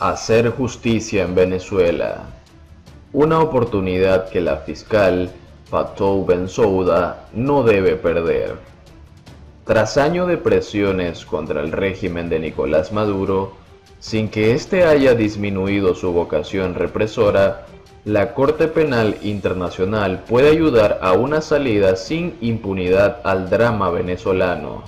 Hacer justicia en Venezuela. Una oportunidad que la fiscal Fatou Bensouda no debe perder. Tras años de presiones contra el régimen de Nicolás Maduro, sin que éste haya disminuido su vocación represora, la Corte Penal Internacional puede ayudar a una salida sin impunidad al drama venezolano.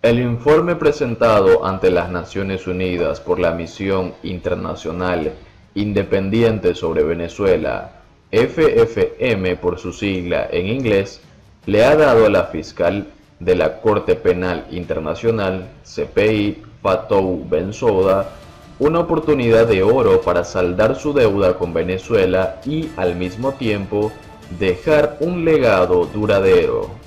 El informe presentado ante las Naciones Unidas por la Misión Internacional Independiente sobre Venezuela, FFM por su sigla en inglés, le ha dado a la fiscal de la Corte Penal Internacional, CPI, Fatou Bensouda, una oportunidad de oro para saldar su deuda con Venezuela y, al mismo tiempo, dejar un legado duradero.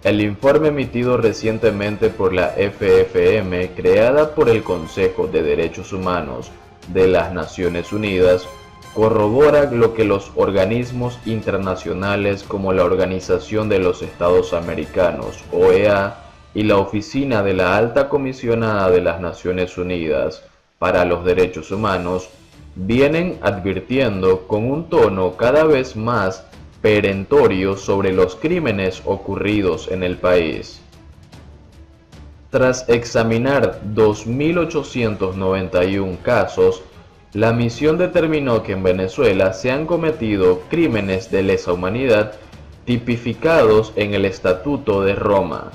El informe emitido recientemente por la FFM, creada por el Consejo de Derechos Humanos de las Naciones Unidas, corrobora lo que los organismos internacionales como la Organización de los Estados Americanos, OEA, y la Oficina de la Alta Comisionada de las Naciones Unidas para los Derechos Humanos vienen advirtiendo con un tono cada vez más perentorio sobre los crímenes ocurridos en el país. Tras examinar 2.891 casos, la misión determinó que en Venezuela se han cometido crímenes de lesa humanidad tipificados en el Estatuto de Roma,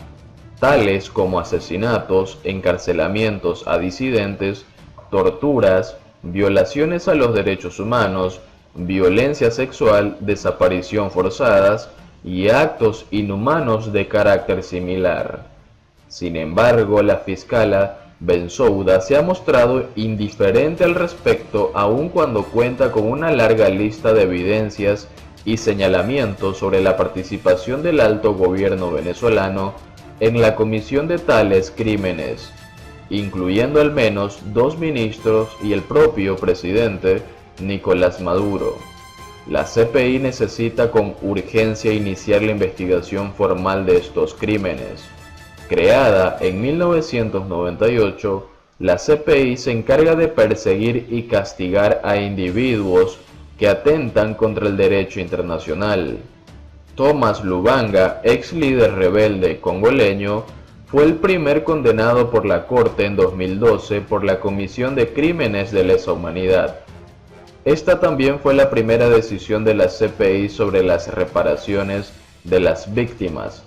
tales como asesinatos, encarcelamientos a disidentes, torturas, violaciones a los derechos humanos, violencia sexual, desaparición forzadas y actos inhumanos de carácter similar. Sin embargo, la fiscala Bensouda se ha mostrado indiferente al respecto, aun cuando cuenta con una larga lista de evidencias y señalamientos sobre la participación del alto gobierno venezolano en la comisión de tales crímenes, incluyendo al menos 2 ministros y el propio presidente Nicolás Maduro. La CPI necesita con urgencia iniciar la investigación formal de estos crímenes. Creada en 1998, la CPI se encarga de perseguir y castigar a individuos que atentan contra el derecho internacional. Thomas Lubanga, ex líder rebelde congoleño, fue el primer condenado por la Corte en 2012 por la comisión de crímenes de lesa humanidad. Esta también fue la primera decisión de la CPI sobre las reparaciones de las víctimas,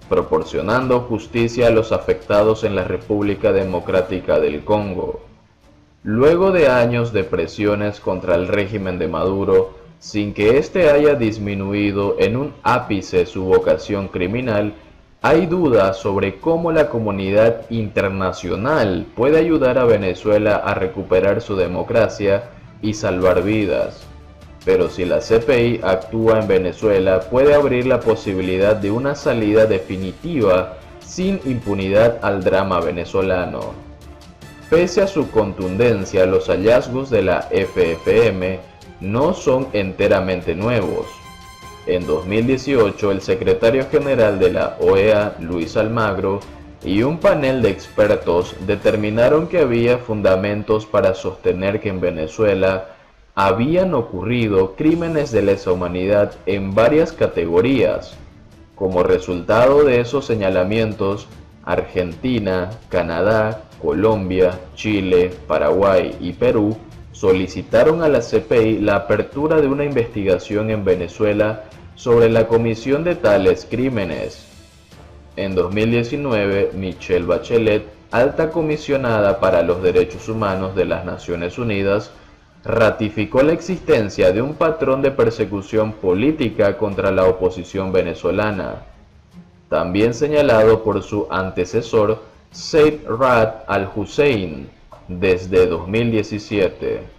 proporcionando justicia a los afectados en la República Democrática del Congo. Luego de años de presiones contra el régimen de Maduro, sin que éste haya disminuido en un ápice su vocación criminal, hay dudas sobre cómo la comunidad internacional puede ayudar a Venezuela a recuperar su democracia y salvar vidas. Pero si la CPI actúa en Venezuela, puede abrir la posibilidad de una salida definitiva sin impunidad al drama venezolano. Pese a su contundencia, los hallazgos de la FFM no son enteramente nuevos. En 2018, el secretario general de la OEA, Luis Almagro, y un panel de expertos determinaron que había fundamentos para sostener que en Venezuela habían ocurrido crímenes de lesa humanidad en varias categorías. Como resultado de esos señalamientos, Argentina, Canadá, Colombia, Chile, Paraguay y Perú solicitaron a la CPI la apertura de una investigación en Venezuela sobre la comisión de tales crímenes. En 2019, Michelle Bachelet, alta comisionada para los derechos humanos de las Naciones Unidas, ratificó la existencia de un patrón de persecución política contra la oposición venezolana, también señalado por su antecesor Said Rad al-Hussein desde 2017.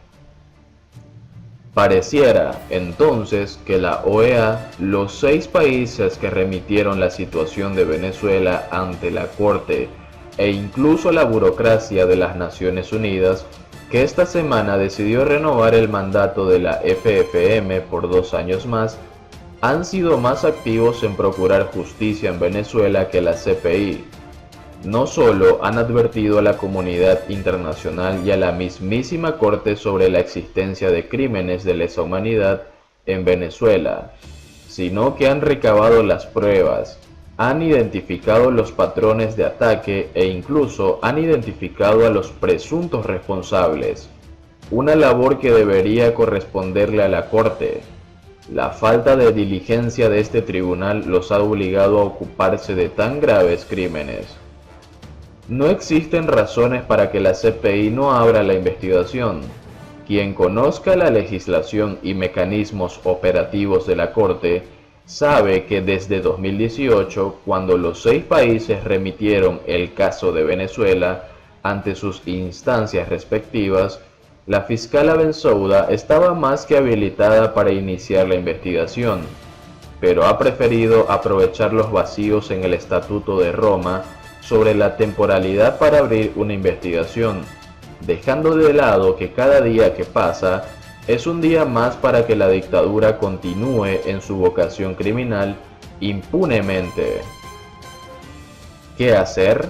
Pareciera, entonces, que la OEA, los 6 países que remitieron la situación de Venezuela ante la Corte e incluso la burocracia de las Naciones Unidas, que esta semana decidió renovar el mandato de la FFM por 2 años más, han sido más activos en procurar justicia en Venezuela que la CPI. No solo han advertido a la comunidad internacional y a la mismísima Corte sobre la existencia de crímenes de lesa humanidad en Venezuela, sino que han recabado las pruebas, han identificado los patrones de ataque e incluso han identificado a los presuntos responsables, una labor que debería corresponderle a la Corte. La falta de diligencia de este tribunal los ha obligado a ocuparse de tan graves crímenes. No existen razones para que la CPI no abra la investigación. Quien conozca la legislación y mecanismos operativos de la Corte sabe que desde 2018, cuando los 6 países remitieron el caso de Venezuela ante sus instancias respectivas, la fiscal Bensouda estaba más que habilitada para iniciar la investigación, pero ha preferido aprovechar los vacíos en el Estatuto de Roma sobre la temporalidad para abrir una investigación, dejando de lado que cada día que pasa es un día más para que la dictadura continúe en su vocación criminal impunemente. ¿Qué hacer?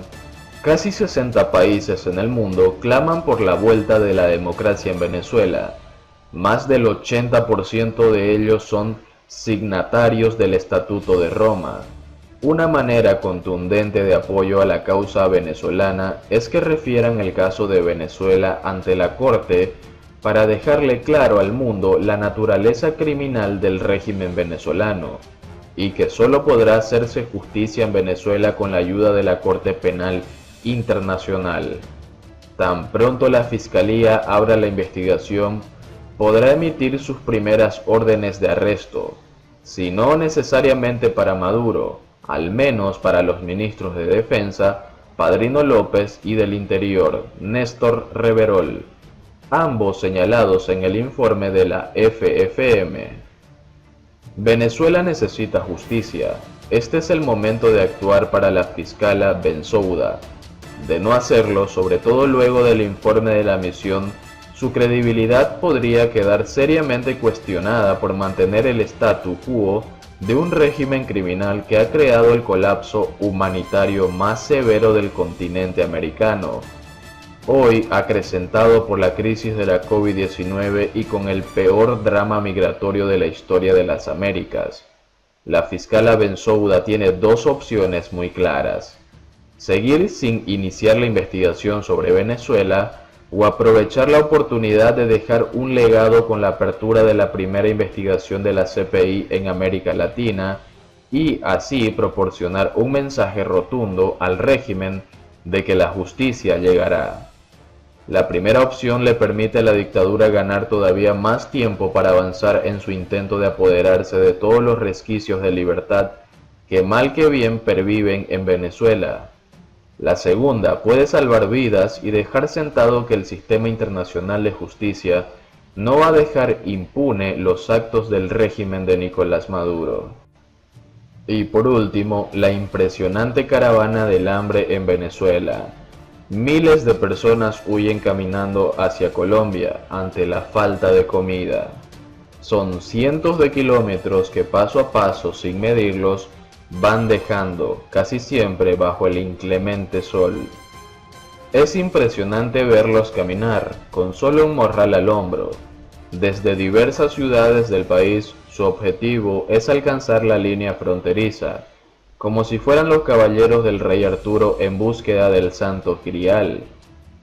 Casi 60 países en el mundo claman por la vuelta de la democracia en Venezuela. Más del 80% de ellos son signatarios del Estatuto de Roma. Una manera contundente de apoyo a la causa venezolana es que refieran el caso de Venezuela ante la Corte para dejarle claro al mundo la naturaleza criminal del régimen venezolano y que solo podrá hacerse justicia en Venezuela con la ayuda de la Corte Penal Internacional. Tan pronto la Fiscalía abra la investigación, podrá emitir sus primeras órdenes de arresto, si no necesariamente para Maduro, al menos para los ministros de Defensa, Padrino López, y del Interior, Néstor Reverol, ambos señalados en el informe de la FFM. Venezuela necesita justicia. Este es el momento de actuar para la fiscala Bensouda. De no hacerlo, sobre todo luego del informe de la misión, su credibilidad podría quedar seriamente cuestionada por mantener el statu quo de un régimen criminal que ha creado el colapso humanitario más severo del continente americano, hoy acrecentado por la crisis de la COVID-19 y con el peor drama migratorio de la historia de las Américas. La fiscala Bensouda tiene dos opciones muy claras: seguir sin iniciar la investigación sobre Venezuela o aprovechar la oportunidad de dejar un legado con la apertura de la primera investigación de la CPI en América Latina y así proporcionar un mensaje rotundo al régimen de que la justicia llegará. La primera opción le permite a la dictadura ganar todavía más tiempo para avanzar en su intento de apoderarse de todos los resquicios de libertad que mal que bien perviven en Venezuela. La segunda puede salvar vidas y dejar sentado que el sistema internacional de justicia no va a dejar impune los actos del régimen de Nicolás Maduro. Y por último, la impresionante caravana del hambre en Venezuela. Miles de personas huyen caminando hacia Colombia ante la falta de comida. Son cientos de kilómetros que paso a paso, sin medirlos, van dejando, casi siempre bajo el inclemente sol. Es impresionante verlos caminar, con solo un morral al hombro. Desde diversas ciudades del país, su objetivo es alcanzar la línea fronteriza, como si fueran los caballeros del rey Arturo en búsqueda del Santo Grial.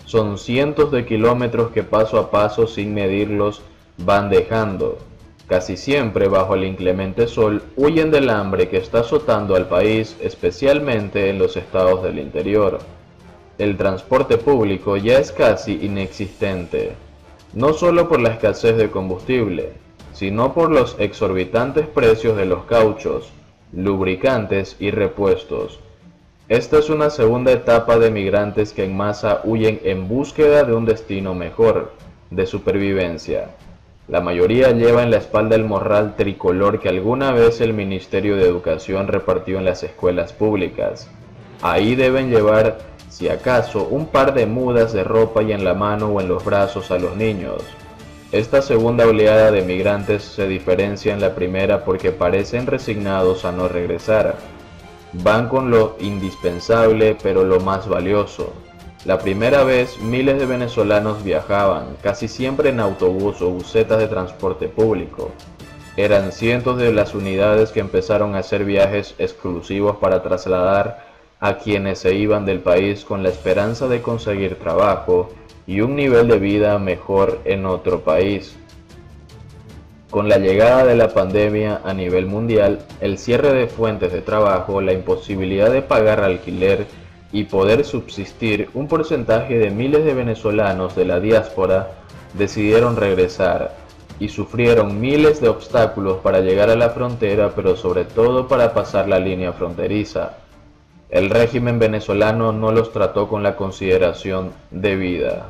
Son cientos de kilómetros que paso a paso, sin medirlos, van dejando. Casi siempre bajo el inclemente sol, huyen del hambre que está azotando al país, especialmente en los estados del interior. El transporte público ya es casi inexistente, no solo por la escasez de combustible, sino por los exorbitantes precios de los cauchos, lubricantes y repuestos. Esta es una segunda etapa de migrantes que en masa huyen en búsqueda de un destino mejor, de supervivencia. La mayoría lleva en la espalda el morral tricolor que alguna vez el Ministerio de Educación repartió en las escuelas públicas. Ahí deben llevar, si acaso, un par de mudas de ropa y en la mano o en los brazos a los niños. Esta segunda oleada de migrantes se diferencia en la primera porque parecen resignados a no regresar. Van con lo indispensable, pero lo más valioso. La primera vez, miles de venezolanos viajaban, casi siempre en autobús o busetas de transporte público. Eran cientos de las unidades que empezaron a hacer viajes exclusivos para trasladar a quienes se iban del país con la esperanza de conseguir trabajo y un nivel de vida mejor en otro país. Con la llegada de la pandemia a nivel mundial, el cierre de fuentes de trabajo, la imposibilidad de pagar alquiler y poder subsistir, un porcentaje de miles de venezolanos de la diáspora decidieron regresar y sufrieron miles de obstáculos para llegar a la frontera, pero sobre todo para pasar la línea fronteriza. El régimen venezolano no los trató con la consideración debida.